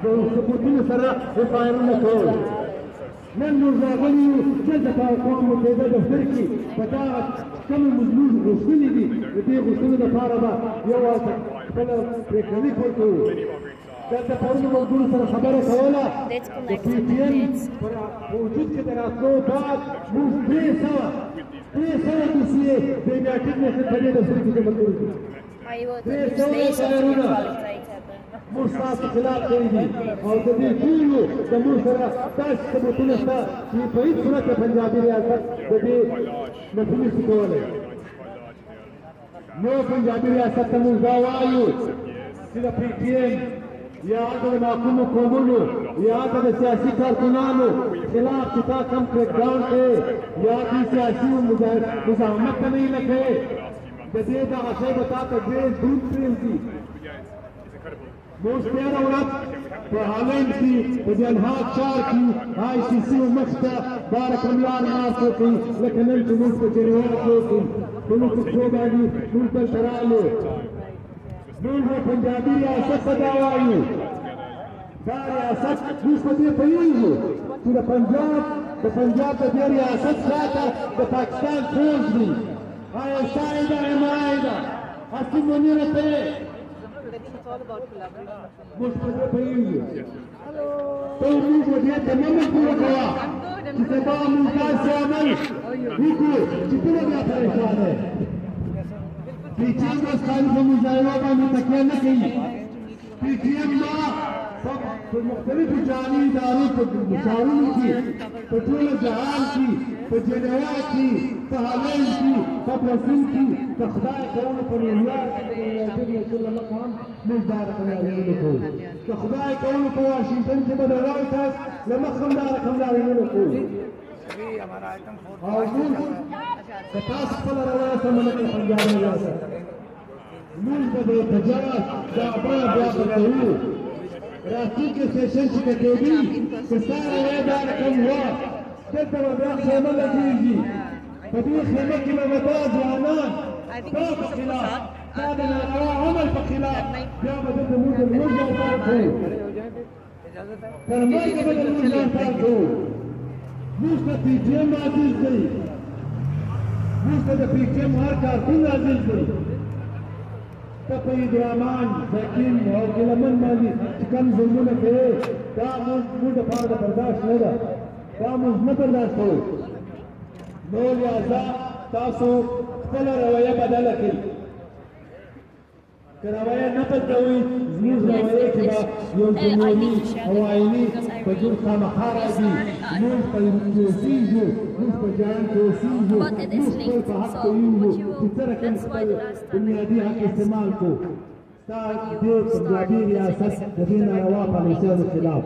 د ثبوتونو سره افایرونه کول. نن موږ راغلي یو دلته په اقوام متحده دفتر کې په دغه کومې موږ غوښتلي دي د دې غوښتنو دپاره به یو خپله پرېکړنیک ورکوو. دلته پرون موضوع سره خبره کوله د پي ټي ایم په وجود کې د راتلو بعد موږ 300 دوسیې د یونایټډ نیشن په دې دفتر کې جمع کړي دي. 300 قرارونه موږ ستاسو خلاف کړي دي او د دې ټولو د موږ سره داسې ثبوتونه شته چې په هېڅ صورت د پنجابي ریاست د دې نفي نشي کولی. نو پنجابي ریاست ته موږ دا وایو چې د پي ټي ایم یا د محکومو قومونو یا د سیاسي کارکنانو خلاف چې تا کم کریکډاون کوې یا د سیاسي مزاحمت ته نه نه کوې د دې دغه شی به تا ته ډېر دود پرېږدي. موږ تېره ورځ په هالند کې په دې الهاق ښار کې آی سی سي مخې ته بارک الله ناست وکړي لکه نن چې موږ په جنیوا کې وکړو په موږ په پښو باندې موږ دلته رالو. موږ د پنجابي ریاست ته دا وایو دا ریاست موږ په دې پوهېږو چې د پنجاب د دې ریاست شاته د پاکستان فوج دي. آیا ستا ده حمایه ده هسې منیره ته یې موږ په دې پوهېږو. ته موږ دې ته مه مجبوره کوه چې سبا موږ داسې عمل وکړو چې ته به بیا پریشانه یې. پی ټي ایم اوس خالي په مظاهرو باندې تکیه نه کوي. پی ټي ایم به په مختلفو جامع ادارو په ښارونو کې په ټوله جهان کې په جنیوا کې په هالند کې په برسل کې د خدای کولو په نیویارک کې د یونایټډ نیشن له مخې هم موږ دا رقمدارونه کوو. د خدای کولو په واشنګټن کې به د وایټ هاوس له مخې هم دا رقمدارونه کوو. او موږ که تاسو خپله روایه سمه نه کړئ پنجابي ریاست موږ به د احتجاج دا بیا به کوو. راتلونکي سیشن چې که کېدي که ستا روایه دا رقم وه دلته به بیا خیمه لګېږي. په دې خیمه کې به دا ځوانان ستا په خلاف ستا د ناروا عمل په خلاف بیا به دلته موږ د لمونځ ځای پال کوو. تر مرګه به د لمونځ ځای پال کوو. موږ ته پي ټي ایم عزیز دی. موږ ته د پي ټي ایم هر کارکون عزیز دی. ته په اجرامان حکیم او ګیلمن باندې چې کوم ظلمونه کوې دا موږ دپاره د برداشت نه ده. دا موږ نه برداشت کوو. نو لهذا تاسو خپله رویه بدله کړئ. که رویه نه بدلوئ زموږ رویې کې به یو جمهوري او آیني په جور خامخا راځي. موږ په اوسېږو موږ په جهان کې اوسېږو موږ خپل په حق پوهېږو چې څه رقم خپل بنیادي حق استعمال کړو. ستا دې پنجابي ریاست د دې ناروا پالیسیانو خلاف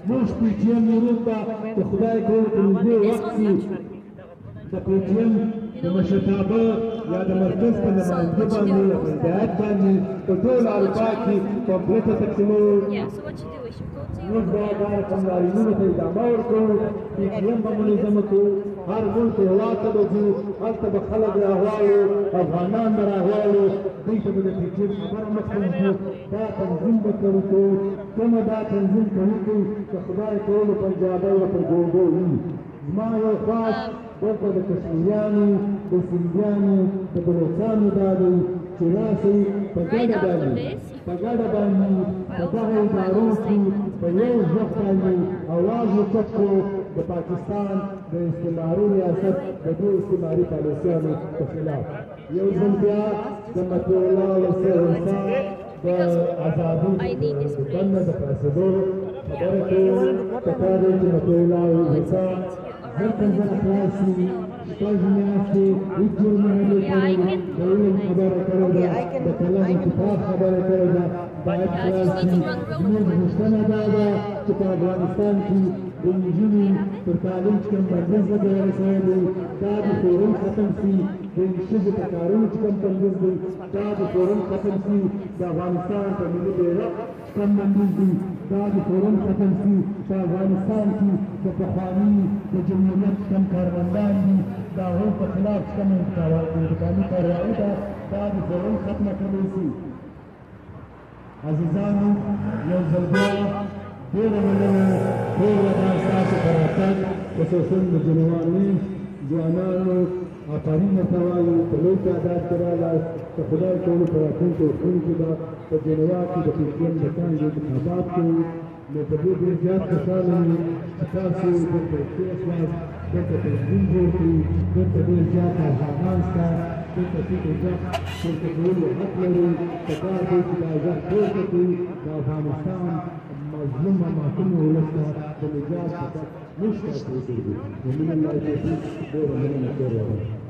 موږ پي ټي ایم یورپ ته د خدای کولو په نږدې وخت کې د پي ټي ایم د مشرتابه یا د مرکز په نمایندګي باندې یا په هدایت باندې په ټول اروپا کې کمپلیټه تقسیموو. موږ به دا رقمدارینونو ته ادامه ورکوو. پي ټي ایم به منظمه کړو. هر ملک هېواد ته به ځو هلته به خلک راغواړو افغانان به راغواړو دوی ته به د پي ټي ایم خبره مخکې وکړو. دا تنظیم به کوو کومه دا تنظیم کوونکی د خدای کولو پنجابی به پر ګونګو وي. زما یو خاص دلته د کشمیریانو د سندیانو د بلوچانو دا دی چې راسئ په ګډه باندې په دغه ادارو کې په یو ږغ باندې اواز اوچت کړو د پاکستان د استعماري ریاست د دې استعماري پالیسیانو په خلاف. یو ځل بیا د مطیع الله وسیع د ازادۍ د بند د پاسېدو خبره کوو. پکار دی چې مطیع الله وسیع هر پنځه خلاص شي. شپږ میاشتې هېڅ جرم نه دی کړی. د علم خبره کړې ده د کلام کتاب خبره کړې ده باید خلاص شي. زموږ غوښتنه دا ده چې په افغانستان کې د نجونو پر تعلیم چې کوم بندیز وغیره شوی دی دا د فورم ختم شي. د ښځو په کارونو چې کوم بندیز دی دا د فورم ختم شي. د افغانستان په ملي بیرغ کوم بندیز دی دا د فورم ختم شي. په افغانستان کې د پخواني د جمهوریت کوم کاروندان دي د هغو په خلاف چې کوم انتقامي کاروایي ده دا د فورم ختمه کړی شي. عزیزانو یو ځل بیا ډېره مننه ټول افغان ستاسو په راتګ خصوصا د جنوبي ځوانانو آفرین ورته وایو په لوی تعداد کې راغلاست که خدای ټولو په راتلونکو وختونو کې به په جنوا کې د پرزیدنټ د څانګې انتخابات کوو نو په دې ډېر زیات خوشحاله یو چې تاسو دلته کېناست دلته تلویزیون جوړ کړي دلته ډېر زیات افغانان شته دلته ټیټ غږ پورته کولو حق لري پکار دی چې دا غږ پورته کړي د افغانستان مظلوم و معصوم ولس ته د نجات فرصت نشته پرېږدي ومن الله توفیق ډېره مننه خیر وغواړم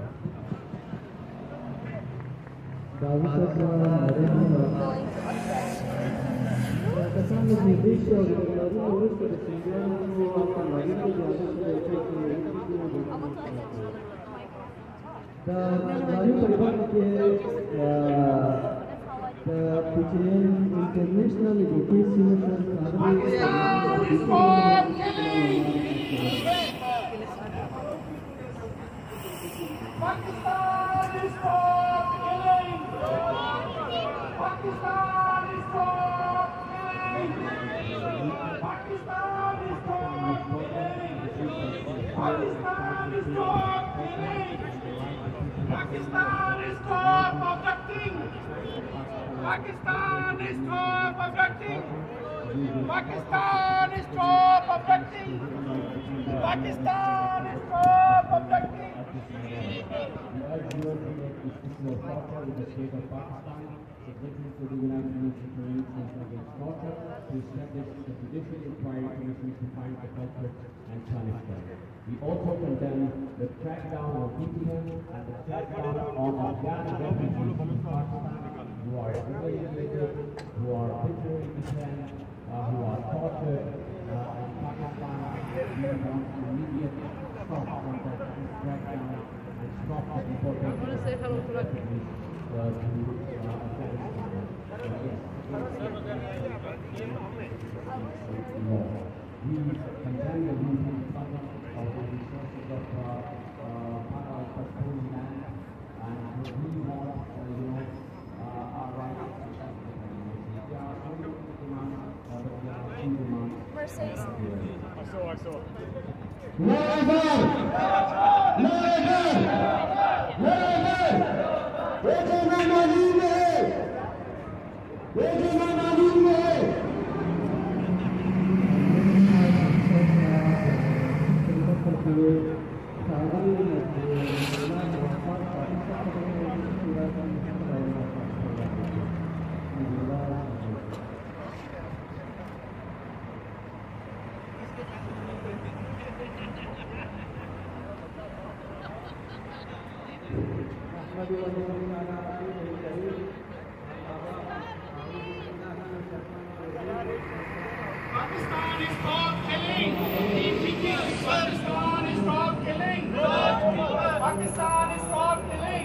داود صاحب کسان له نږدې شي او د تګلارونو وروسته د سنګیانو او کمالونو د اجازه د تګلاري په برخه کې د PTN International Education Pakistan is stop abducting! Pakistan is stop abducting! Pakistan is stop abducting! Pakistan is stop abducting! the state of Pakistan, submitting to the United Nations Convention Against Torture, to establish a judicial inquiry commission to find the culprits and punish them. We also condemn the crackdown on PTN and the crackdown on Afghan refugees in Pakistan who are humiliated, who are literally detained, who are tortured in Pakistan. We want immediate stop on that crackdown and stop the deportation of refugees to Afghanistan. We condemn the movement of the resources of Pakistani land, and we want, our rights to self-determination. There are only demands, but there are two demands. Mercedes. Pakistan is stop killing! Pakistan is stop killing! Pakistan is stop killing!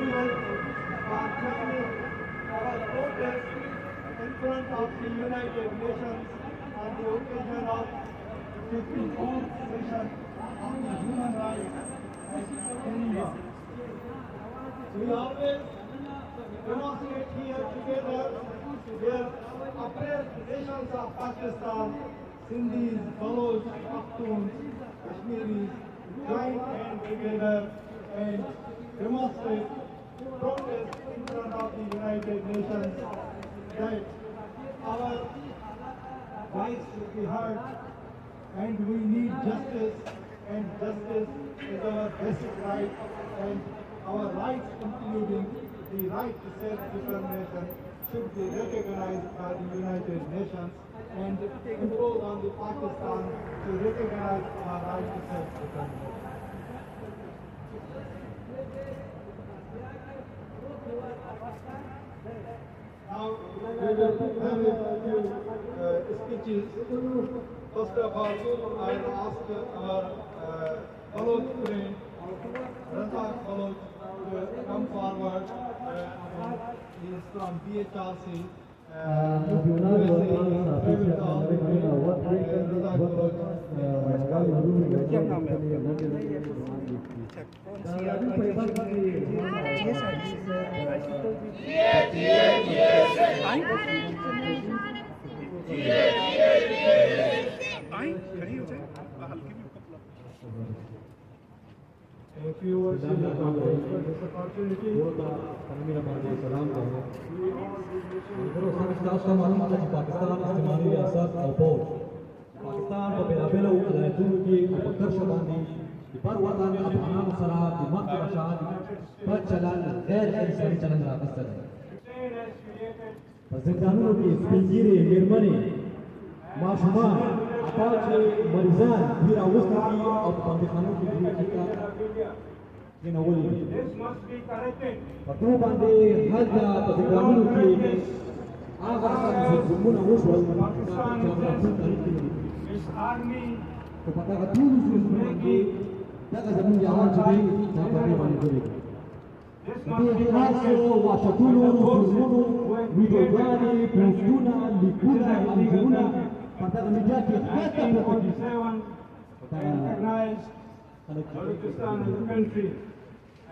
very much for joining our protest in front of the United Nations on the occasion of 54th session of the Human Rights Geneva. We always demonstrate here together where oppressed nations of Pakistan, Sindhis, Baloch, Pakhtuns, Kashmiris join hands together and demonstrate, protest in front of the United Nations that our rights should be heard and we need justice, and justice is our basic right, and our rights including the right to self-determination should be recognized by the United Nations and imposed on the Pakistan to recognize our right to self-determination. Now we will have a few speeches. First of all, I will ask our Baloch friend, Razak Baloch, to come forward. He is from BHRC. If you were to this opportunity, Pakistan को बेलाबेला उतरायतुल की अबतर शबानी पर वतन अफगान सरा दिमाग का शान पर चलन गैर इंसानी चलन रास्ता है जिंदानों की स्पिंजीरे निर्मनी माशुमान अपाचे मरीजान फिर अवस्था की और बंदिखानों की भी चिंता ये नवली पत्रों बांधे हर जगह जिंदानों की आगर से जुम्मन अवस्था Pakistan is army तो पता का तू उसमें कि क्या जमीन जहाँ चली जहाँ पर पानी चली तो हाथ से वाशतुलो जुम्मनो विदोगानी पुष्टुना लिकुना अंजुना पता का मिजा की हाथ का प्रति 47 recognized Pakistan as a country,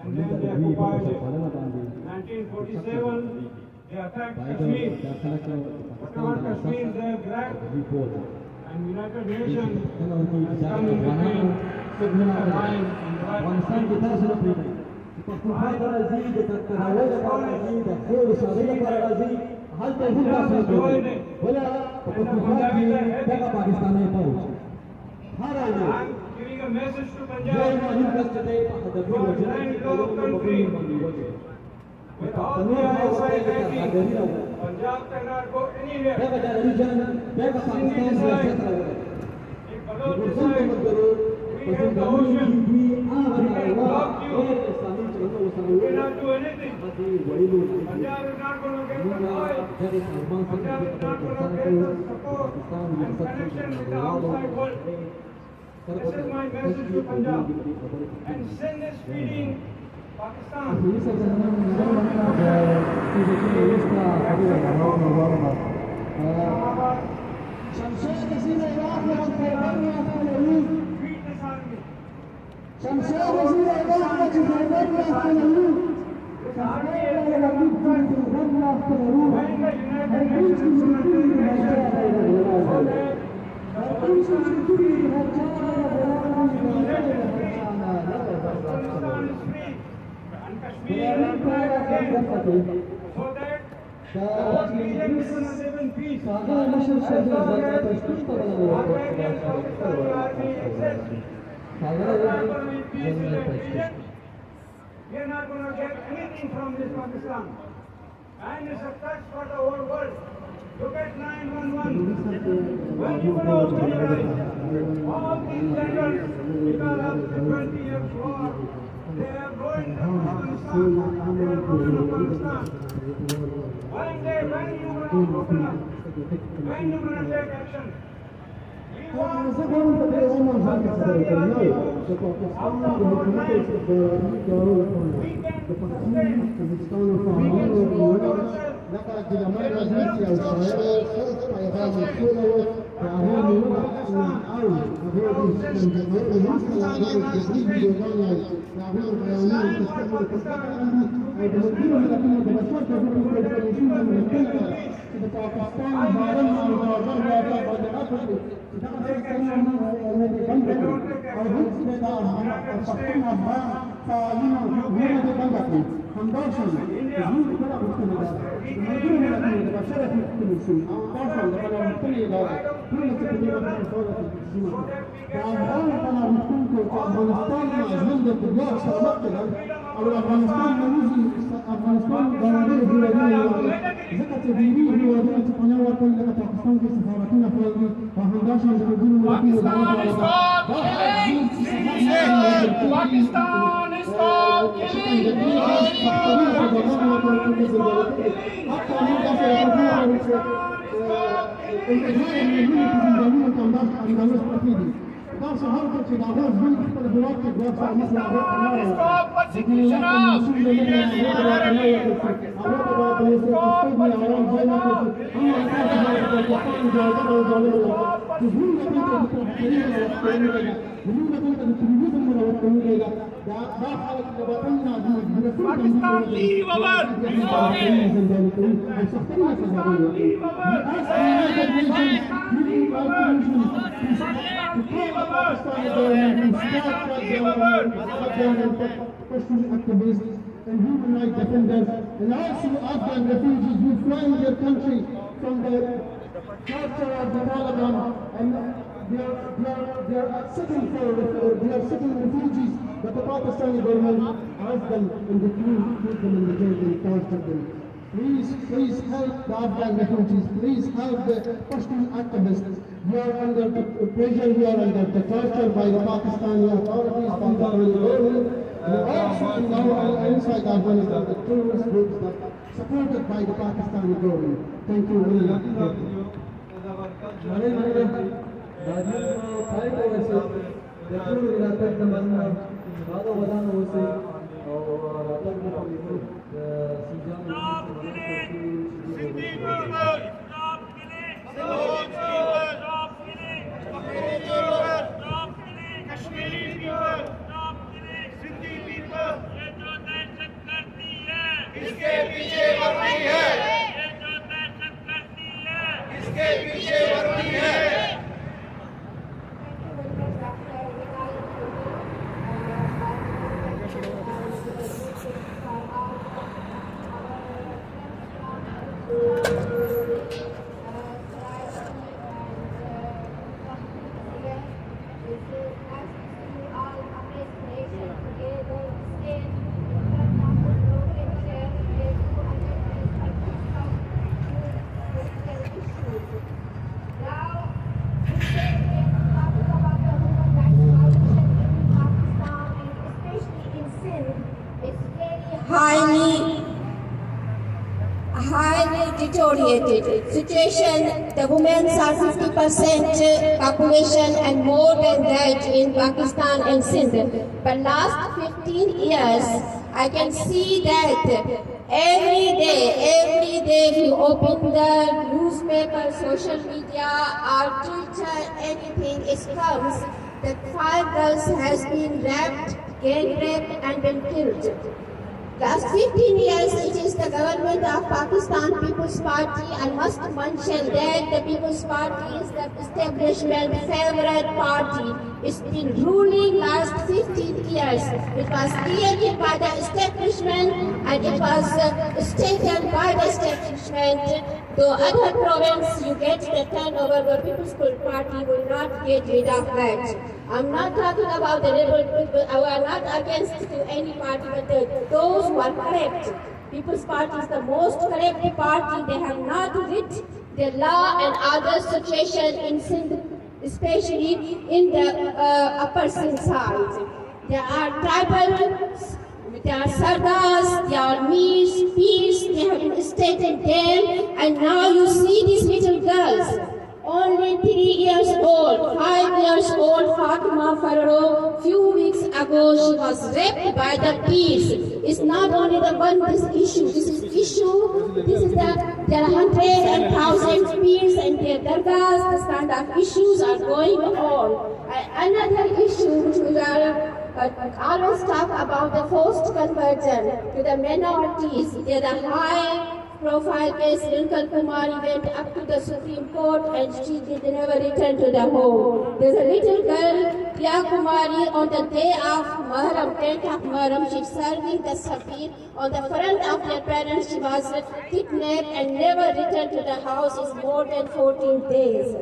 and then they occupied it. 1947 they attacked Kashmir. Whatever Kashmir they have grabbed, and United Nations has come in between, signal the line and right. Afghanistan की तरफ से अपनी पख्तूनख्वा का राजी तरावे का राजी दखोल शादी का राजी हाल तहसील का से बोला पख्तूनख्वा की जगह पाकिस्तान में पहुंच हर आए I'm giving a message to ये Punjab. मालूम कर सकते हैं Your landlocked country, with all the outside backing, Punjab cannot go anywhere. If Baloch decides we have the ocean, we can block you. We cannot do anything. Punjab is not going to get the oil. Punjab is not going to get the support and connection with the outside world. This is my message to Punjab. And send this feeding Pakistan. Beat this army. This army is when the United Nations will take action so that Pakistan is free. Pakistan is free. And Kashmir is back again. So that the whole region is going to live in peace. As long as Pakistani army exists, we are not going to be peace in that region. We are not going to get anything from this Pakistan. And it's a threat for the whole world. Look at 911. When you go to organize all these generals, because of the 20 years war, they are going to Afghanistan. They are going to Afghanistan. One day, when you will open up, when you will take action, Pakistan is stop Pakistan, leave our activists and human rights defenders, and also Afghan refugees who fled their country from the torture of the Taliban, and they are seeking refugees, but the Pakistani government has them in the queue, put them in the jail and torture them. Please help the Afghan refugees. Please help the Pashtun activists. We are under pressure. We are under the torture by the Pakistani authorities, by the government, and also now inside Afghanistan, the terrorist groups that supported by the Pakistani government. Thank you very much. Stop killing! Sindhi people! Stop killing! Stop killing! Stop killing! Kashmiri people! Stop killing! Sindhi people! ये जो दहशत करती है इसके पीछे वर्दी है, ये जो दहशत करती है इसके पीछे वर्दी है। highly deteriorated situation. The women are 50% population and more than that in Pakistan and Sindh. But last 15 years, I can see that every day if you open the newspaper, social media or Twitter, anything, it comes that 5 girls has been raped, gang raped and been killed. Last 15 years, it is the government of Pakistan People's Party. I must mention that the People's Party is the establishment favorite party. It's been ruling last 15 years. It was created by the establishment and it was taken by the establishment. Though other province you get the turnover, but People's Party will not get rid of that. I'm not talking about the liberal people. I am not against any party, but those who are correct. People's Party is the most correct party. They have not rid the law and other situation in Sindh, especially in the upper Sindh side. There are tribals, there are sardars, there are meers, peers, they have been stated there, and now you see these little girls, only 3 years old, Farrow, few weeks ago she was raped by the peers. It's not only the one this issue. This is there are hundreds and thousands peers and their dargahs. This kind of issues are going on. Another issue which we are always talk about the forced conversion to the minorities. There's a high-profile case. Rinkel Kumari went up to the Supreme Court and she did never return to the home. There's a little girl, Priya Kumari, on the day of Muharram, 10th of Muharram, she's serving the Safir. On the front of their parents, she was kidnapped and never returned to the house. It's more than 14 days.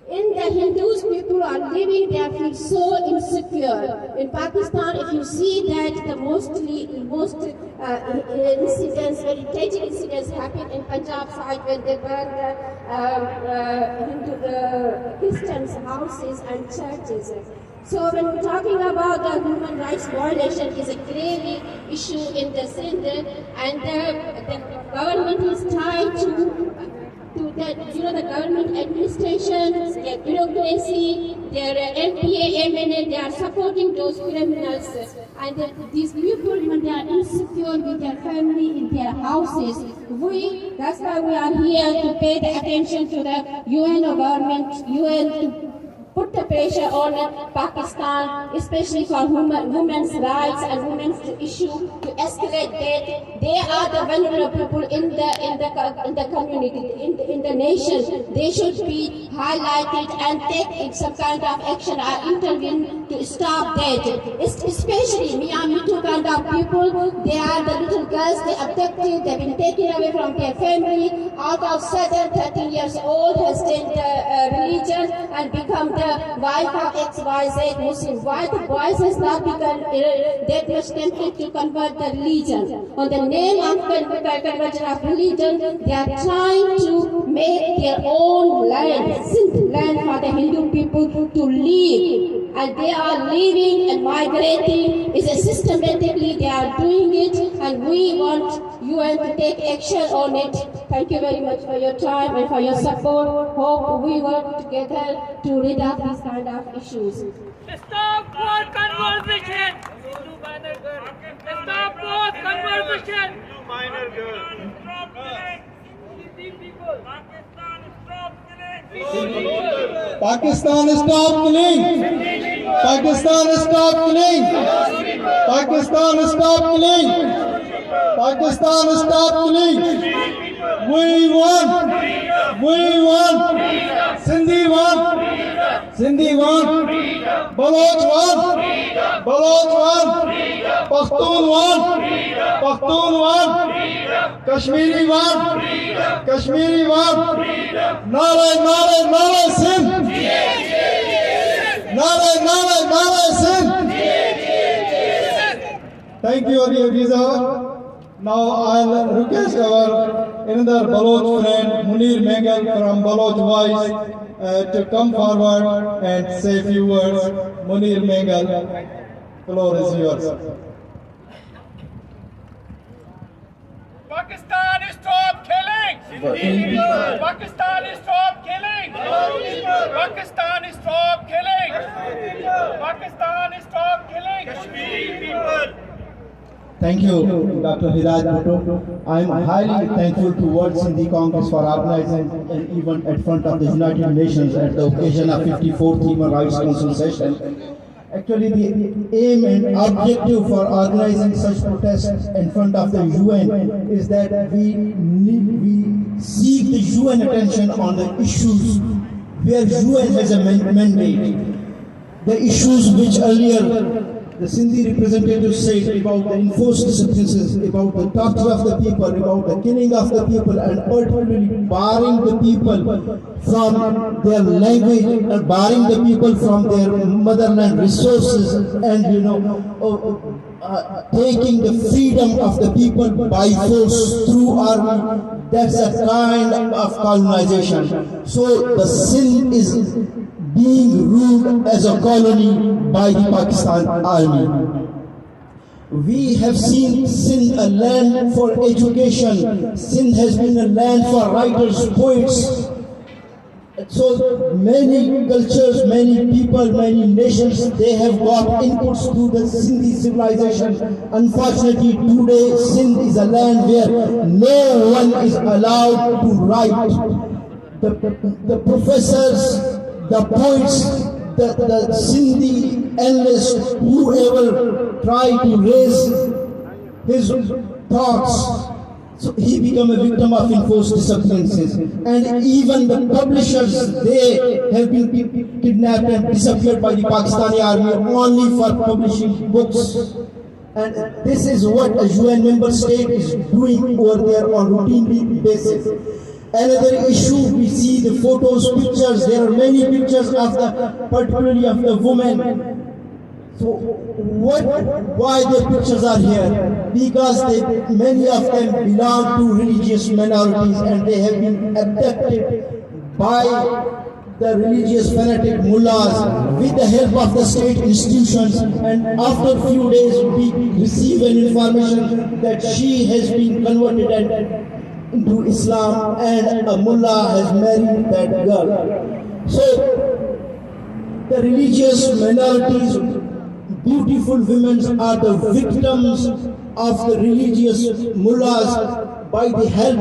In the Hindus, people are living, they feel so insecure. In Pakistan, if you see that the most incidents, very tragic incidents happen in Punjab side when they burn the Christians' houses and churches. So when we're talking about the human rights violation, is a grave issue in the Sindhi, and the government is trying to the government administration, their bureaucracy, their MPA, MNA, they are supporting those criminals. And these people, when they are insecure with their family in their houses, that's why we are here to pay the attention to the UN government, UN to put the pressure on Pakistan, especially for women's rights and women's issue, to escalate that. They are the vulnerable people in the community, in the nation. They should be highlighted and take some kind of action or intervene to stop that. Especially Me Too kind of people, they are the little girls, they are abducted, they've been taken away from their family. Out of 13 years old has changed religion and become the wife of XYZ Muslim. Why the boys has not become that much tempted to convert the religion? On the name of conversion of religion, they are trying to make their own land, Sindh land for the Hindu people to live. And they are living and migrating. It's systematically they are doing it, and we want UN to take action on it. Thank you very much for your time and for your support. Hope we work together to rid of these kind of issues. Stop war conversation! Stop war conversation! Minor girl. Stop killing! Pakistan stop killing! Pakistan stop killing! Pakistan stop killing! Pakistan stop killing! We won! We won! Sindhi won! Sindhi won! Baloch won! Baloch won! Pashtun won! Pashtun won! Kashmiri won! Kashmiri won! Nare, nare, nare, Sindh! Nare, nare, nare, Sindh! Thank you, Adiza. Now I'll request our another Baloch friend, Munir Mengal from Baloch Voice, to come forward and say a few words. Munir Mengal, floor is yours. Pakistan stop killing! Pakistan stop killing! Pakistan stop killing! Pakistan stop killing! Kashmiri people! Thank you, Dr. Hidayat Bhutto. I am highly thankful to World Sindhi Congress for organizing an event at front of the United Nations at the occasion of 54th Human Rights Council session. Actually, the aim and objective for organizing such protests in front of the UN is that we seek the UN attention on the issues where UN has a mandate. The issues which earlier the Sindhi representatives said about the enforced disappearances, about the torture of the people, about the killing of the people, and particularly barring the people from their language, and barring the people from their motherland resources, and taking the freedom of the people by force through army. That's a kind of colonization. So the Sindh is being ruled as a colony by the Pakistan army. We have seen Sindh a land for education. Sindh has been a land for writers, poets. So many cultures, many people, many nations, they have got inputs to the Sindhi civilization. Unfortunately, today Sindh is a land where no one is allowed to write. The professors, the poets, the Sindhi analysts, whoever try to raise his thoughts, so he became a victim of enforced disappearances. And even the publishers, they have been kidnapped and disappeared by the Pakistani army only for publishing books. And this is what a UN member state is doing over there on routine basis. Another issue, we see the photos, pictures, there are many pictures of particularly of the women. So why their pictures are here? Because many of them belong to religious minorities and they have been abducted by the religious fanatic mullahs with the help of the state institutions. And after a few days we receive an information that she has been converted into Islam and a mullah has married that girl. So the religious minorities, beautiful women are the victims of the religious mullahs by the help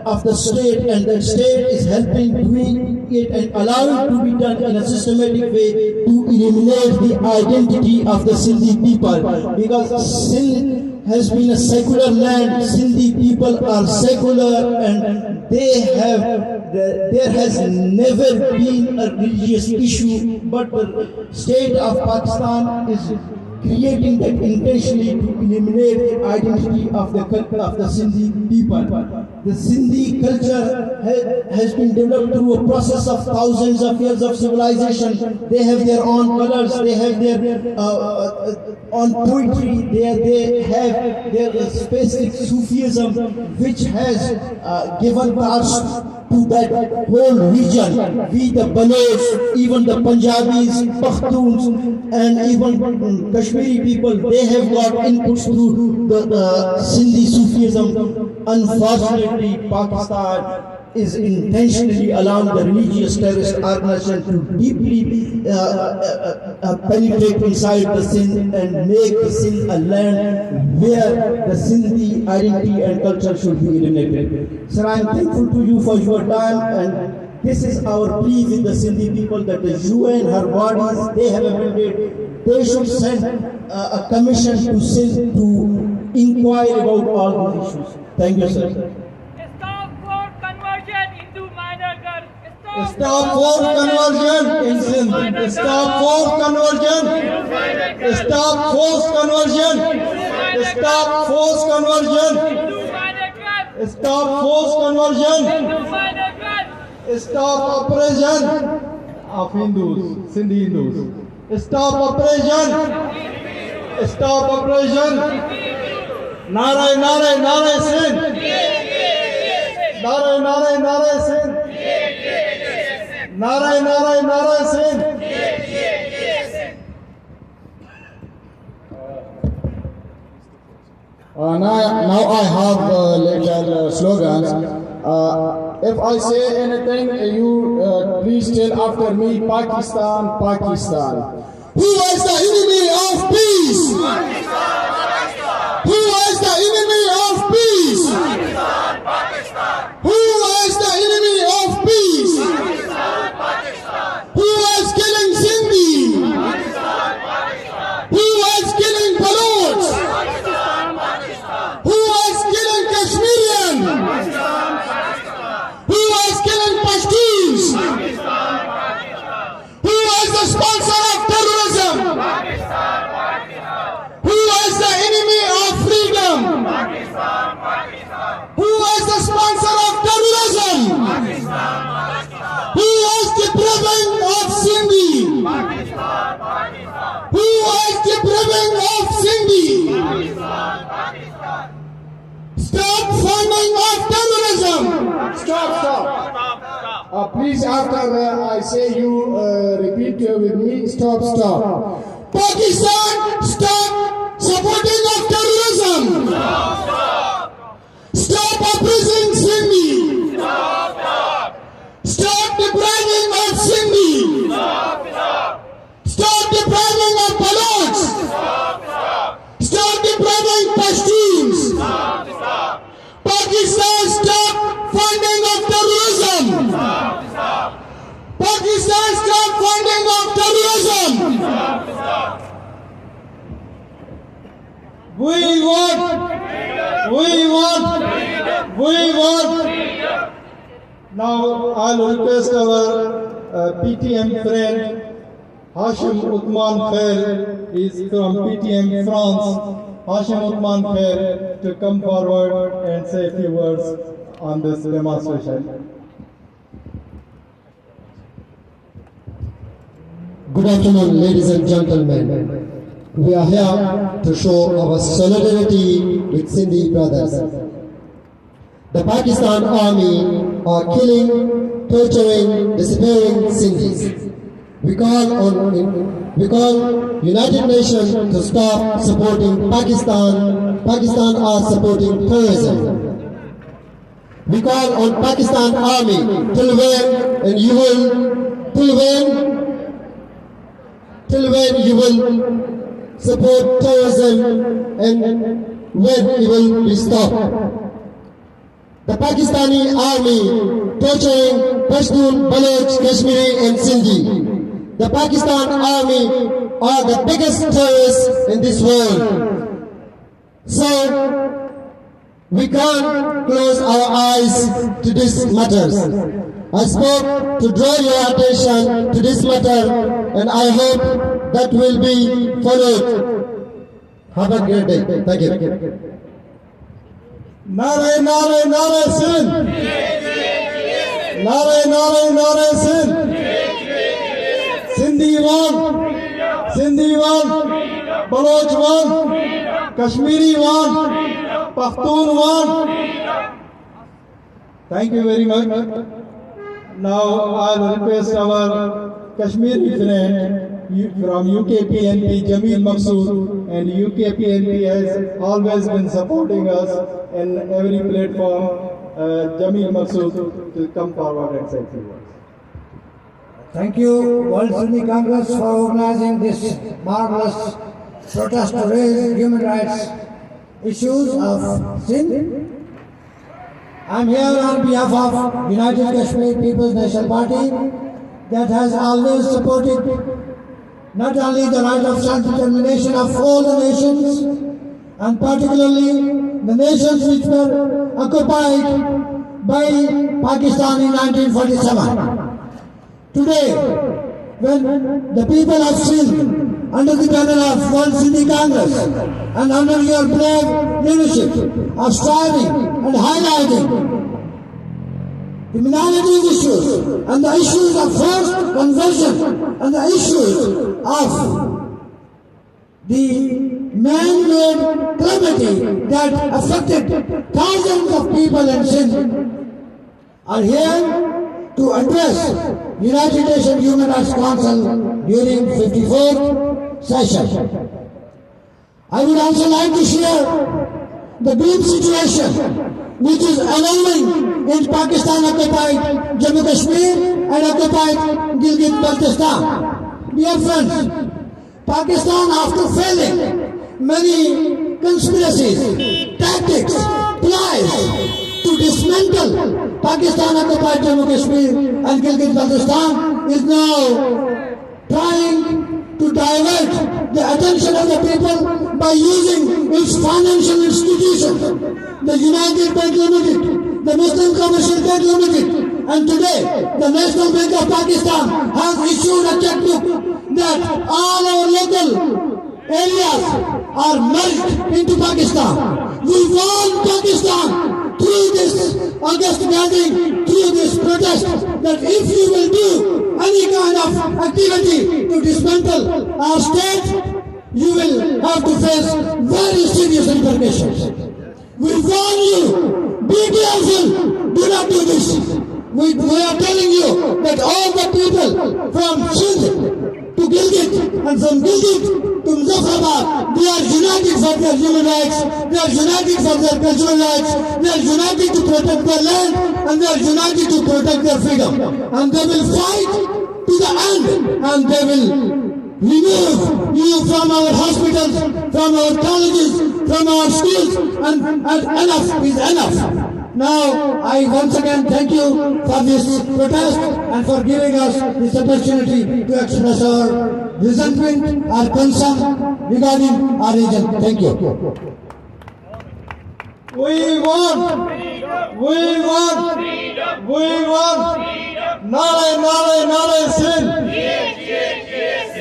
of the state, and the state is helping doing it and allowing it to be done in a systematic way to eliminate the identity of the Sindhi people. Because Sindh has been a secular land, Sindhi people are secular, and there has never been a religious issue, but the state of Pakistan is creating that intentionally to eliminate the identity of the Sindhi people. The Sindhi culture has been developed through a process of thousands of years of civilization. They have their own colors, they have their own poetry, they have their specific Sufism, which has given birth to that whole region. We the Baloch, even the Punjabis, Pakhtuns, and even Kashmiri people, they have got inputs through the Sindhi Sufism. Unfortunately, Pakistan is intentionally allowing the religious terrorist organization to deeply penetrate inside the Sindh and make the Sindh a land where the Sindhi identity and culture should be eliminated. Sir, I am thankful to you for your time, and this is our plea with the Sindhi people that the UN, her bodies, they have a mandate. They should send a commission to Sindh to inquire about all these issues. Thank you, sir. Stop for conversion into minor girls. Stop for conversion in Sindh. Stop for conversion. Stop forced conversion. Stop forced conversion. Stop forced conversion. Stop oppression of Hindus, Sindhi Hindus. Stop oppression. Stop oppression. Nare, nare, nare, Sindh. Nare, nare, nare, Sindh. Nare, nare, nare, Sindh. Now I have little slogans. If I say anything, you please tell after me, Pakistan, Pakistan. Who is the enemy of peace? Pakistan, Pakistan. Who is the enemy of peace? Pakistan, Pakistan. Who is the enemy of peace? Pakistan, Pakistan. Who is killing Sindhi? Pakistan, Pakistan. Who is killing Baloch? Pakistan, Pakistan. Who is killing Kashmirian? Pakistan, Pakistan. Who is killing Pashtuns? Pakistan, Pakistan. Who is the sponsor of terrorism? Pakistan, Pakistan. Who is the enemy of freedom? Pakistan, Pakistan. Who is the sponsor of terrorism? Pakistan, Pakistan. Who is depriving of Sindhi? Pakistan, Pakistan. Who is depriving of Sindhi? Pakistan, Pakistan. Stop funding of terrorism. Stop. Please, after I say, you repeat with me. Stop. Pakistan, stop supporting of terrorism. Stop oppressing Sindhi. funding of terrorism. Pakistan, stop funding of terrorism. We want. Now I'll request our PTM friend Hashim Uthman Khair is from PTM France. Hashim Uthman Khair to come forward and say a few words on this demonstration. Good afternoon, ladies and gentlemen. We are here to show our solidarity with Sindhi brothers. The Pakistan army are killing, torturing, disappearing Sindhis. We call United Nations to stop supporting Pakistan. Pakistan are supporting terrorism. We call on Pakistan army till when you will support terrorism and when it will be stopped. The Pakistani army torturing Pashtun, Baloch, Kashmiri and Sindhi. The Pakistan army are the biggest terrorists in this world. So we can't close our eyes to these matters. I spoke to draw your attention to this matter and I hope that will be followed. Have a great day. Thank you. Nare, nare, nare, Sindh. Nare, nare, nare, Sindh. Sindhi one, Baloch one, Kashmiri one, Pashtun one. Thank you very much. Now I'll request our Kashmiri friend from UKPNP, Jamil Maqsood, and UKPNP has always been supporting us in every platform. Jamil Maqsood to come forward and say a few words. Thank you, World Sindhi Congress, for organizing this marvelous protest to raise human rights issues of Sindh. I'm here on behalf of United Kashmir People's National Party that has always supported not only the right of self-determination of all the nations, and particularly the nations which were occupied by Pakistan in 1947. Today, when the people of Sindh, under the banner of World Sindhi Congress and under your brave leadership, are striving and highlighting the minorities issues and the issues of forced conversion and the issues of the man-made calamity that affected thousands of people in Sindh, are here to address United Nations Human Rights Council during 54th session. I would also like to share the grim situation which is alarming in Pakistan-occupied Jammu Kashmir and occupied Gilgit-Baltistan. Dear friends, Pakistan, after failing many conspiracies, tactics, plies to dismantle Pakistan-occupied Jammu Kashmir and Gilgit-Baltistan, is now trying to divert the attention of the people by using its financial institutions, the United Bank Limited, the Muslim Commercial Bank Limited, and today the National Bank of Pakistan has issued a checkbook that all our local areas are merged into Pakistan. We want Pakistan through this August gathering, through this protest, that if you will do any kind of activity to dismantle our state, you will have to face very serious repercussions. We warn you, be careful, do not do this. We are telling you that all the people from Sindh to Gilgit and from Gilgit to Muzaffarabad, they are united for their human rights, they are united for their cultural rights, they are united to protect their land, and they are united to protect their freedom. And they will fight to the end, and they will remove you from our hospitals, from our colleges, from our schools, and enough is enough. Now, I once again thank you for this protest and for giving us this opportunity to express our resentment, our concern regarding our region. Thank you. We want! We want! We want! Nare, nare, nare, sin!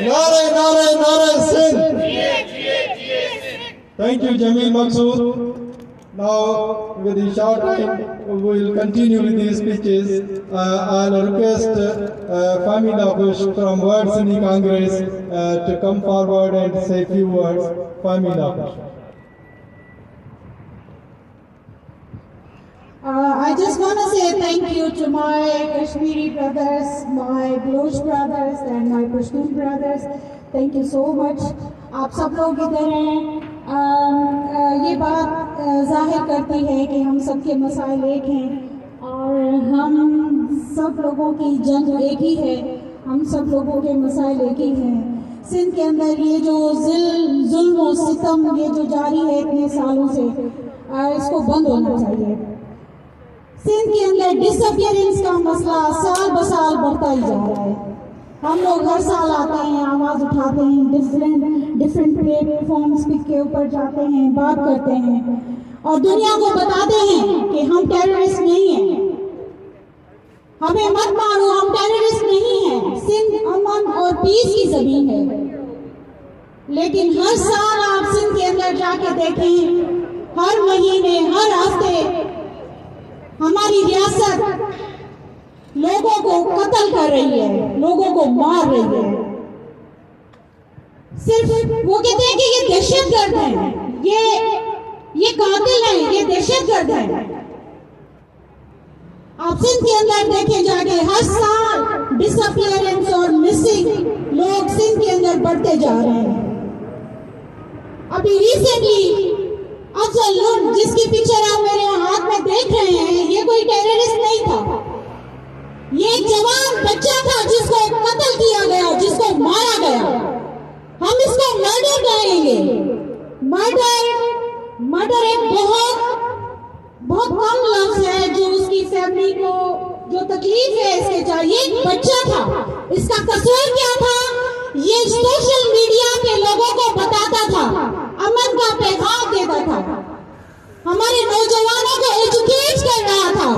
Nare, nare, nare, sin! Thank you, Jamil Maqsood. Now, with the short time, we will continue with these speeches. I'll request Fahmi Lakush from World Sindhi Congress to come forward and say a few words. Fahmi Lakush. I just want to say thank you to my Kashmiri brothers, my Baloch brothers and my Pashtun brothers. Thank you so much. आप सब लोग इधर हैं, ये बात जाहिर करती है कि हम सबके मसाइल एक हैं और हम सब लोगों की जंग एक ही है, हम सब लोगों के मसाइल एक ही हैं। सिंध के अंदर ये जो जुल्म और सितम ये जो जारी है इतने सालों से, इसको बंद होना चाहिए। सिंध के अंदर डिसअपियरेंस का मसला साल ब साल बढ़ता ही जा रहा है। हम लोग हर साल आते हैं, आवाज़ उठाते हैं, डिफरेंट प्लेटफॉर्म्स के ऊपर जाते हैं, बात करते हैं और दुनिया को बताते हैं कि हम टेररिस्ट नहीं हैं, हमें मत मारो, हम टेररिस्ट नहीं हैं, सिंध अमन और पीस की ज़मीन है। लेकिन हर साल आप सिंध के अंदर जाके देखें, हर महीने, हर हफ्ते हमारी रियासत लोगों को कत्ल कर रही है, लोगों को मार रही है। सिर्फ वो कहते हैं कि ये दहशतगर्द हैं, ये कातिल हैं, ये दहशतगर्द हैं। आप सिंध के अंदर देखें जाके, हर साल डिसअपियरेंस और मिसिंग लोग सिंध के अंदर बढ़ते जा रहे हैं। अभी रिसेंटली अफजल लुट, जिसकी पिक्चर आप मेरे हाथ में देख रहे हैं, ये कोई टेररिस्ट नहीं था, ये एक जवान बच्चा था जिसको कत्ल किया गया, जिसको मारा गया। हम इसको मर्डर कहेंगे। मर्डर एक बहुत कम लफ्ज है जो उसकी फैमिली को जो तकलीफ है इसके चाहिए। एक बच्चा था, इसका कसूर क्या था? ये सोशल मीडिया के लोगों को बताता था, अमन का पैगाम देता था, हमारे नौजवानों को एजुकेट कर रहा था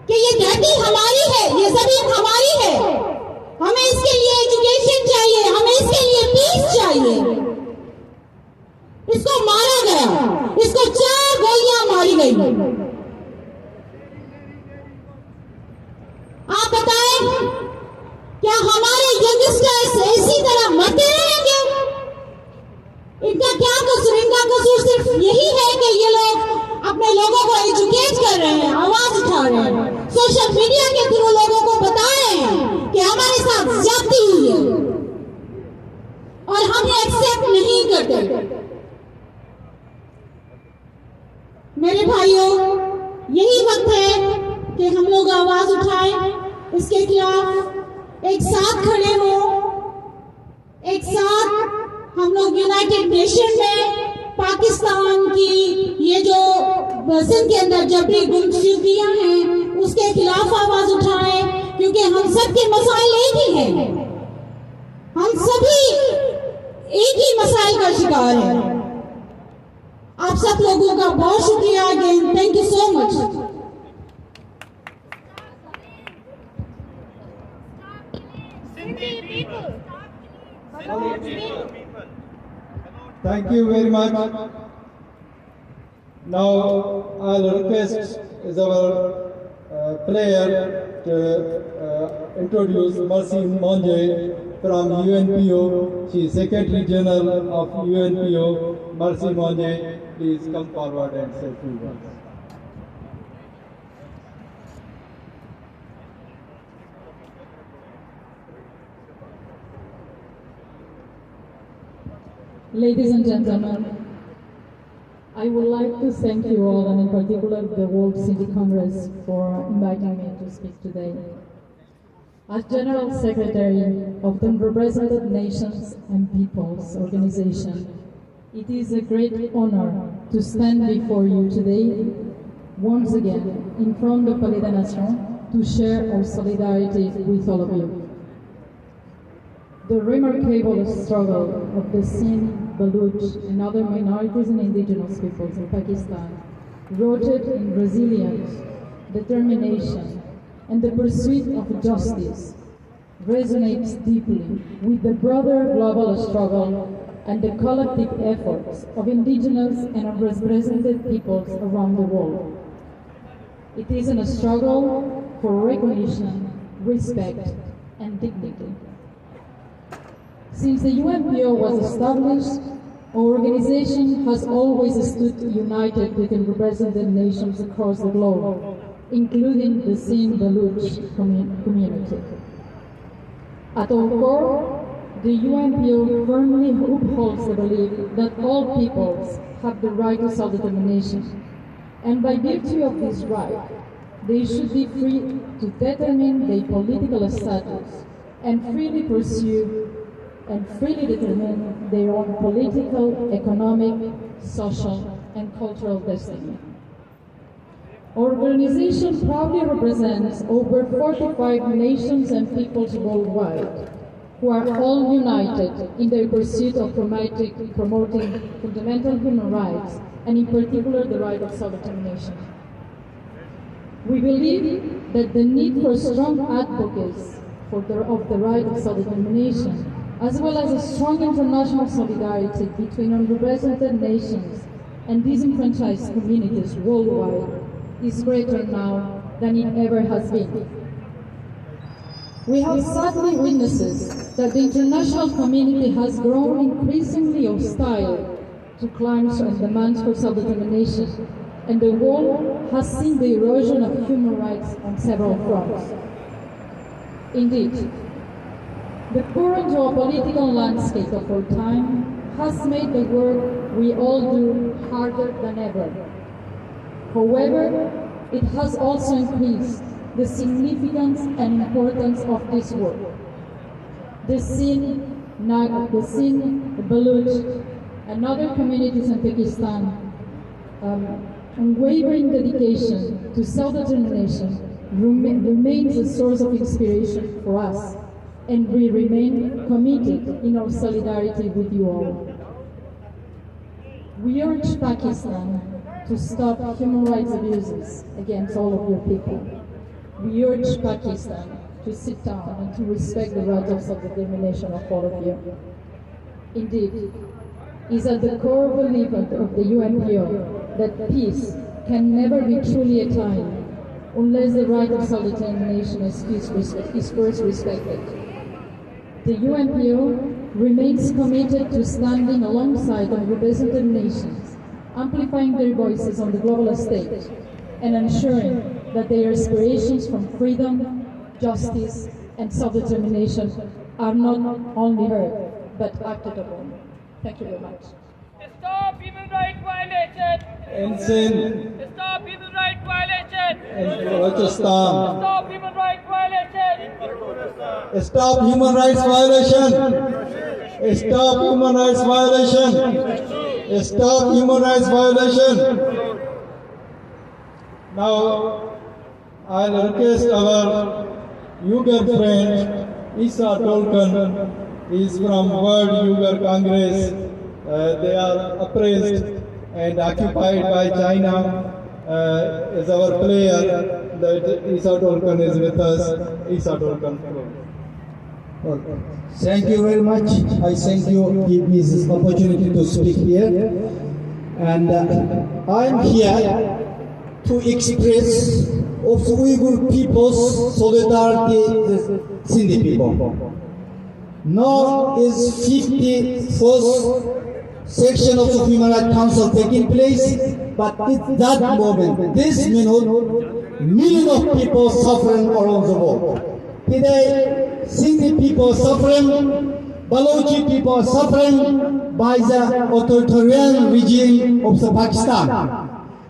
कि ये धरती हमारी है, ये जमीन हमारी है, हमें इसके लिए एजुकेशन चाहिए, हमें इसके लिए पीस चाहिए। इसको मारा गया, इसको 4 गोलियां मारी गई। आप बताएं, क्या हमारे यंगस्टर्स इसी तरह मरते रहेंगे? इनका क्या कसूर? इनका कसूर सिर्फ यही है कि ये लोग अपने लोगों को एजुकेट कर रहे हैं, आवाज उठा रहे हैं, सोशल मीडिया के थ्रू लोगों को बता रहे हैं कि हमारे साथ ज्यादती हुई है और हम ये एक्सेप्ट नहीं करते। मेरे भाइयों, यही वक्त है कि हम लोग आवाज उठाएं, इसके खिलाफ एक साथ खड़े हो, एक साथ हम लोग यूनाइटेड नेशन में पाकिस्तान की ये जो सिंध के अंदर जबरी गुमशुदगियां हैं उसके खिलाफ आवाज उठाएं, क्योंकि हम सब के मसाइल एक ही हैं, हम सभी एक ही मसाइल का शिकार हैं। आप सब लोगों का बहुत शुक्रिया again, thank you so much. Thank you very much. Now I'll request our player to introduce Mercy Monje from UNPO. She is Secretary General of UNPO. Mercy Monje, please come forward and say a few words. Ladies and gentlemen, I would like to thank you all, and in particular the World Sindhi Congress, for inviting me to speak today. As General Secretary of the Represented Nations and Peoples Organization, it is a great honor to stand before you today once again in front of Palais des Nations to share our solidarity with all of you. The remarkable struggle of the Sindh, Baluch, and other minorities and indigenous peoples in Pakistan, rooted in resilience, determination, and the pursuit of justice, resonates deeply with the broader global struggle and the collective efforts of indigenous and unrepresented peoples around the world. It is a struggle for recognition, respect, and dignity. Since the UNPO was established, our organization has always stood united with unrepresented nations across the globe, including the Sindh Baluch community. At our core, the UNPO firmly upholds the belief that all peoples have the right to self-determination, and by virtue of this right, they should be free to determine their political status and freely pursue and freely determine their own political, economic, social, and cultural destiny. Our organization proudly represents over 45 nations and peoples worldwide, who are all united in their pursuit of promoting fundamental human rights, and in particular the right of self-determination. We believe that the need for strong advocates of the right of self-determination, as well as a strong international solidarity between unrepresented nations and disenfranchised communities worldwide, is greater now than it ever has been. We have sadly witnessed that the international community has grown increasingly hostile to claims and demands for self-determination, and the world has seen the erosion of human rights on several fronts. Indeed, the current geopolitical landscape of our time has made the work we all do harder than ever. However, it has also increased the significance and importance of this work. The Sindh, the Baluch, and other communities in Pakistan, unwavering dedication to self-determination remains a source of inspiration for us, and we remain committed in our solidarity with you all. We urge Pakistan to stop human rights abuses against all of your people. We urge Pakistan to sit down and to respect the right of self-determination of all of you. Indeed, it is at the core belief of the UNPO that peace can never be truly attained unless the right of self-determination is first respected. The UNPO remains committed to standing alongside unrepresented nations, amplifying their voices on the global stage, and ensuring that their aspirations from freedom, justice, and self-determination are not only heard, but acted upon. Thank you very much. Stop human rights violation! In Sindh, Stop human rights violation! in Pakistan, Stop human rights violation! stop human rights violation! Stop human rights violation! Stop human rights violation! Now, I'll request our Uyghur friend Isa Tolkien. He is from World Uyghur Congress. They are oppressed and occupied by China. Is our player that Isa Tolkien is with us. Isa Tolkien. Thank you very much. I thank you give me this opportunity to speak here. And I am here to express of the Uyghur people's solidarity with Sindhi people. Now is 51st section of the Human Rights Council taking place, but at that moment, this minute, millions of people suffering around the world. Today, Sindhi people suffering, Balochi people suffering by the authoritarian regime of the Pakistan.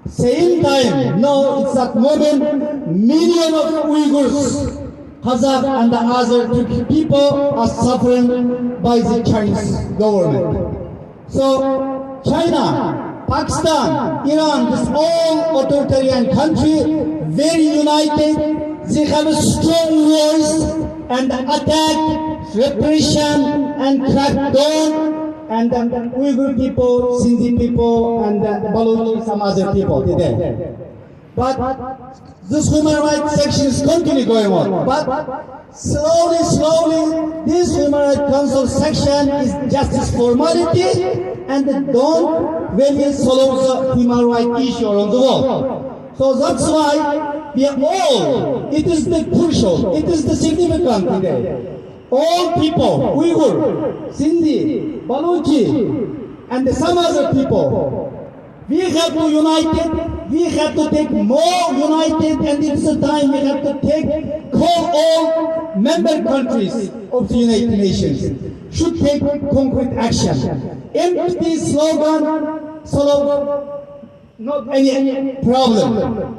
Same time, now it's that moment, millions of Uyghurs, Kazakh and the other Turkish people are suffering by the Chinese government. So China, Pakistan, Iran, this all authoritarian country, very united. They have a strong voice and attack, repression, and crackdown, and Uyghur people, Sindhi people, and Balochi, some other people today. But this human rights sections continue going on. But slowly, this human rights council section is just a formality, and they don't really solve the human rights issue around the world. So that's why we are all, it is the crucial, it is the significant today. All people, Uyghur, Sindhi, Balochi, and some other people, we have to unite it, we have to take more united, and it's the time we have to call all member countries of the United Nations should take concrete action. Empty slogan solve not any problem.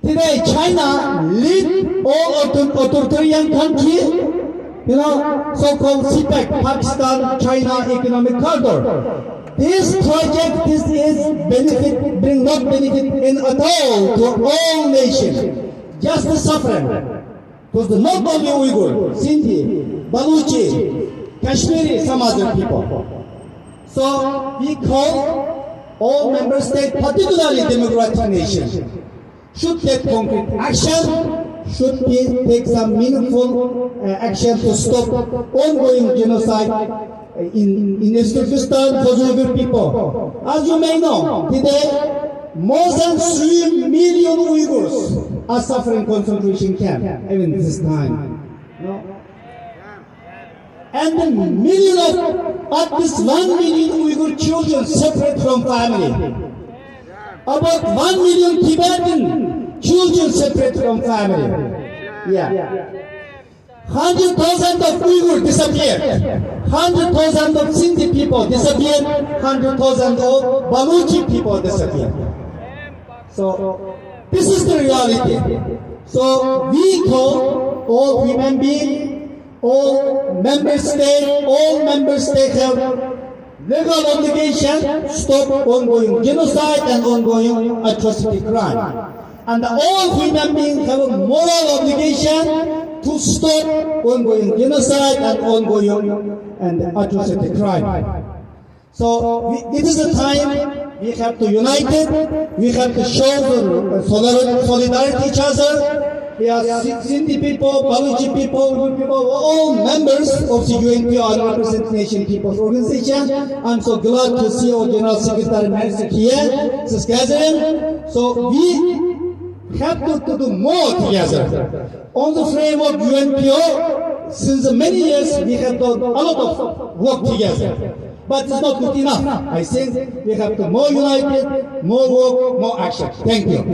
Today, China lead all authoritarian countries, so-called CPEC, Pakistan, China Economic Corridor. This project bring not benefit in at all to all nations, just the suffering. Because not only Uyghur, Sindhi, Baluchi, Kashmiri, some other people. So we call all member states, particularly democratic nations, should take concrete action, should take some meaningful action to stop ongoing genocide in Uzbekistan for Uyghur people. As you may know, today more than 3 million Uyghurs are suffering concentration camp, even this time. And a million at least 1 million Uyghur children separate from family. About 1 million Tibetan children separate from family. Yeah. 100,000 of Uyghur disappeared. 100,000 of Sindhi people disappeared. 100,000 of Baluchi people disappeared. So this is the reality. So we call all human beings, all member states have legal obligation to stop ongoing genocide and ongoing atrocity crime. And all human beings have a moral obligation to stop ongoing genocide and ongoing and atrocity crime. So it is a time we have to unite it, we have to show solidarity each other. We are Sindhi people, Baluchi people, Uyghur people, all members of the UNPO, Unrepresented Nation People's Organization. I'm so glad to see our General Secretary Mercy here, this gathering. So we have to do more together. On the framework of UNPO, since many years we have done a lot of work together. But it's not good enough. I think we have to more united, more work, more action. Thank you.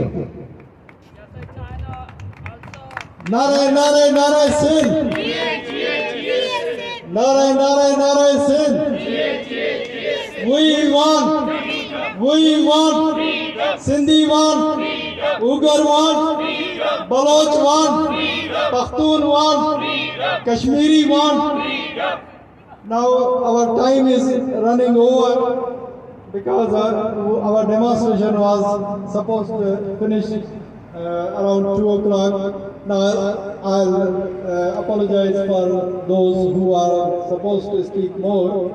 Narai, narai, narai, Sindh. Narai, narai, narai, Sindh. We want. Sindhi want. Uyghur want. Baloch want. Pakhtun want. Kashmiri want. Now our time is running over because our demonstration was supposed to finish around 2 o'clock. Now I'll apologize for those who are supposed to speak more.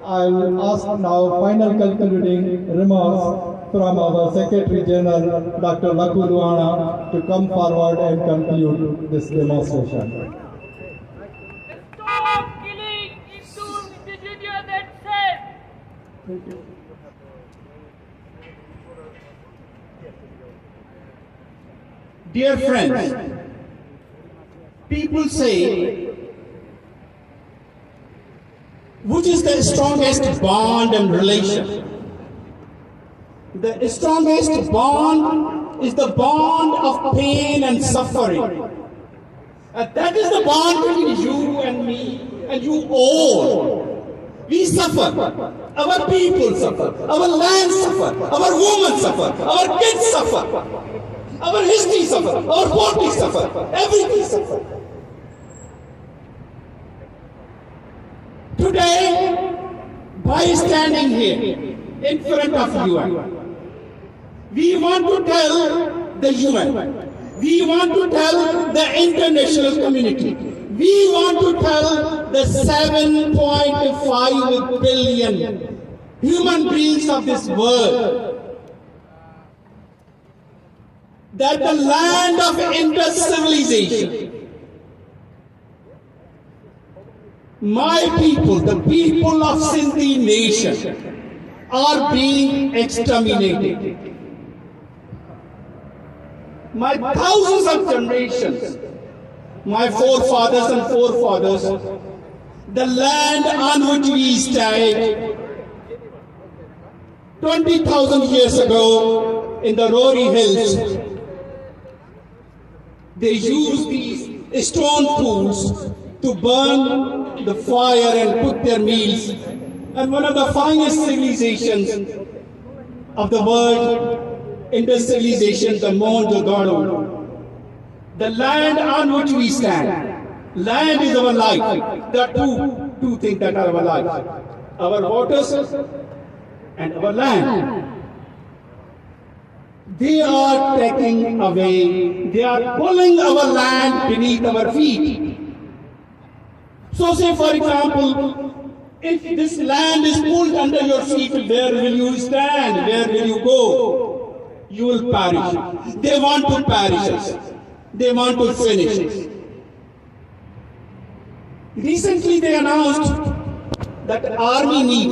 I'll ask now final concluding remarks from our Secretary General, Dr. Lakhu Duana, to come forward and conclude this demonstration. Stop killing indigenous and safe. Thank you. Dear friends, people say, which is the strongest bond and relation? The strongest bond is the bond of pain and suffering. And that is the bond between you and me and you all. We suffer, our people suffer, our land suffer, our women suffer, our kids suffer. Our history suffer, our politics suffer, everything suffer. Today, by standing here, in front of UN. We want to tell the UN. We want to tell the international community. We want to tell the 7.5 billion human beings of this world that the land of Indus civilization, my people, the people of Sindhi nation, are being exterminated. My thousands of generations, my forefathers and forefathers, the land on which we stand 20,000 years ago in the Rory Hills, they used these stone tools to burn the fire and cook their meals. And one of the finest civilizations of the world, Indus civilization, the Mohenjo-daro, the land on which we stand. Land is our life. There are two things that are our life: our waters and our land. They are taking away, they are pulling our land beneath our feet. So say, for example, if this land is pulled under your feet, where will you stand? Where will you go? You will perish. They want to perish us. They want to finish us. Recently they announced that army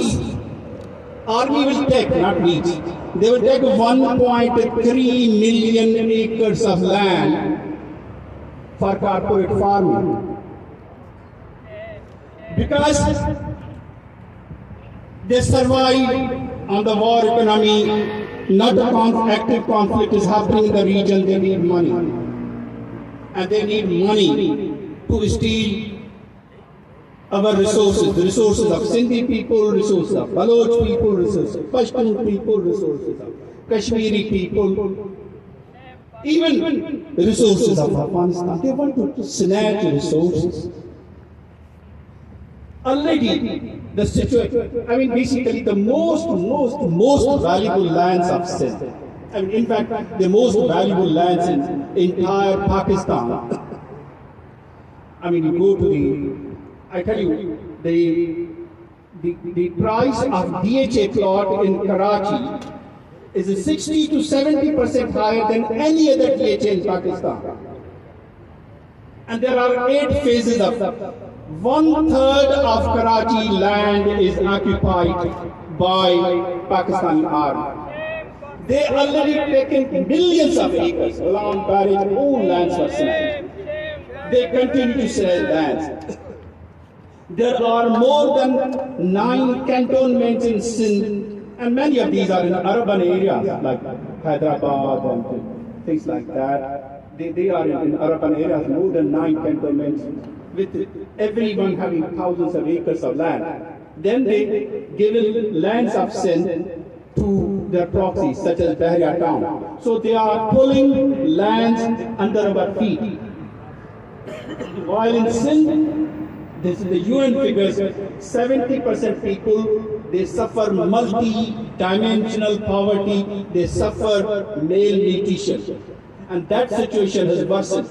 will take, not needs, they will take 1.3 million acres of land for corporate farming. Because they survive on the war economy, not a active conflict is happening in the region, they need money. And they need money to steal our resources, the resources of Sindhi people, resources of Baloch people, resources of Pashtun people, resources of Kashmiri people, even the resources of Afghanistan. They want to snatch resources. Already, the situation, I mean, basically the most valuable lands of Sindh. I mean, in fact, the most valuable lands in entire Pakistan. I mean, you go to I tell you, the price of DHA plot in Karachi is 60 to 70% higher than any other DHA in Pakistan. And there are 8 phases of that. 1/3 of Karachi land is occupied by Pakistani army. They already taken millions of acres along Barrage's own lands for snatch. They continue to sell lands. There are more than 9 cantonments in Sindh, and many of these are in urban areas like Hyderabad and things like that. They are in urban areas, more than 9 cantonments, with everyone having thousands of acres of land. Then they give lands of Sindh to their proxies, such as Bahria town. So they are pulling lands under our feet. While in Sindh, this is the UN figures, 70% people, they suffer multi-dimensional poverty, they suffer malnutrition. And that situation has worsened.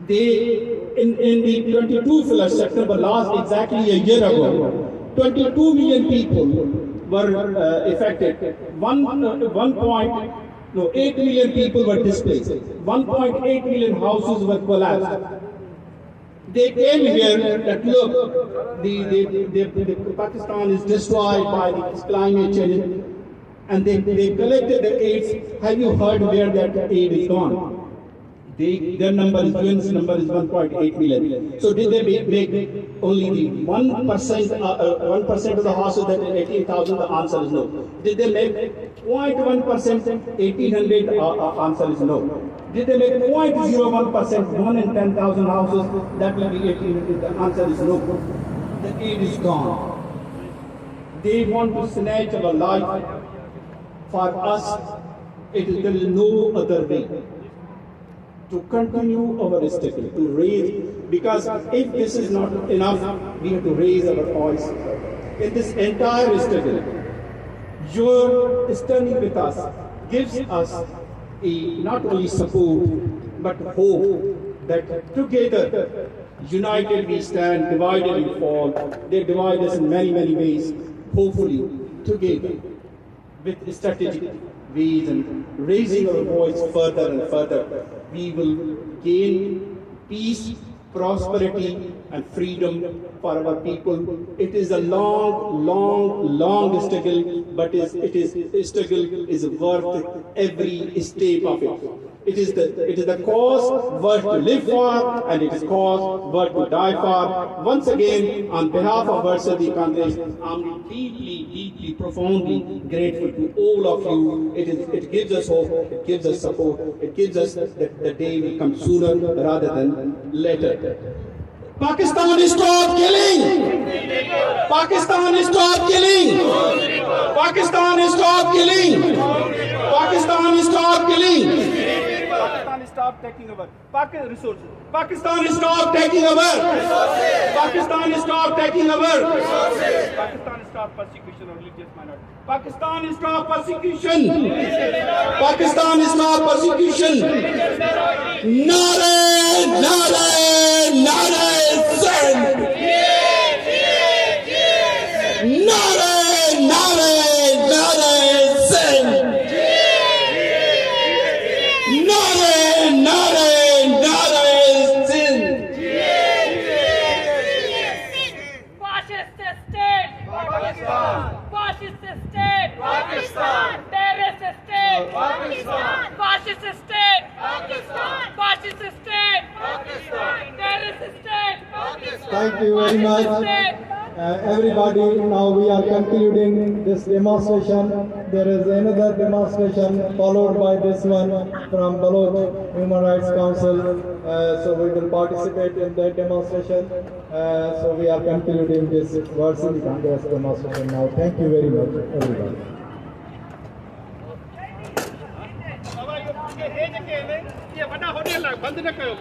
In the 22 flash September last, exactly a year ago, 22 million people were affected. 8 million people were displaced. 1.8 million houses were collapsed. They came here that look, the Pakistan is destroyed by this climate change, and they collected the aids. Have you heard where that aid is gone? Their number is, UN's number is 1.8 million. So did they make only the 1% of the houses that 18,000? The answer is no. Did they make 0.1%? 1,800? Answer is no. Did they make 0.01%? 1 in 10,000 houses? That will be 1,800. The answer is no. The aid is gone. They want to snatch our life. For us, there is no other way to continue our struggle, to raise, because if this is not enough, we have to raise our voice. In this entire struggle, Your standing with us gives us not only support but hope that together, united we stand, divided we fall. They divide us in many, many ways. Hopefully, together, with strategic ways and raising our voice further and further, we will gain peace, prosperity and freedom for our people. It is a long struggle, but struggle is worth every step of it. It is the cause worth to live for, and it is cause worth to die for. Once again, on behalf of our Sindhi Congress, I'm deeply, profoundly grateful to all of you. It gives us hope, it gives us support, it gives us that the day will come sooner rather than later. Pakistan, stop killing! Pakistan, stop killing! Pakistan, stop killing! Pakistan, stop killing! Pakistan, stop taking over resources. Pakistan, stop taking over resources. Pakistan, stop taking over resources. Pakistan, stop persecution of religious minorities. Pakistan, stop persecution. Pakistan, stop persecution. Nare, nare, nare, Sindh. Nare, nare, nare, Sindh. Nare, nare, nare, Sindh. Fascist state. Pakistan. Fascist state. Pakistan. Terrorist state. Pakistan. Fascist state. Pakistan. Fascist state. Pakistan. Terrorist state. Pakistan. Thank you very much. Everybody, now we are concluding this demonstration. There is another demonstration followed by this one from Baloch Human Rights Council. So we will participate in that demonstration. So we are concluding this World Sindhi Congress demonstration now. Thank you very much, everybody. ये वॾा hotel बंदि न कयो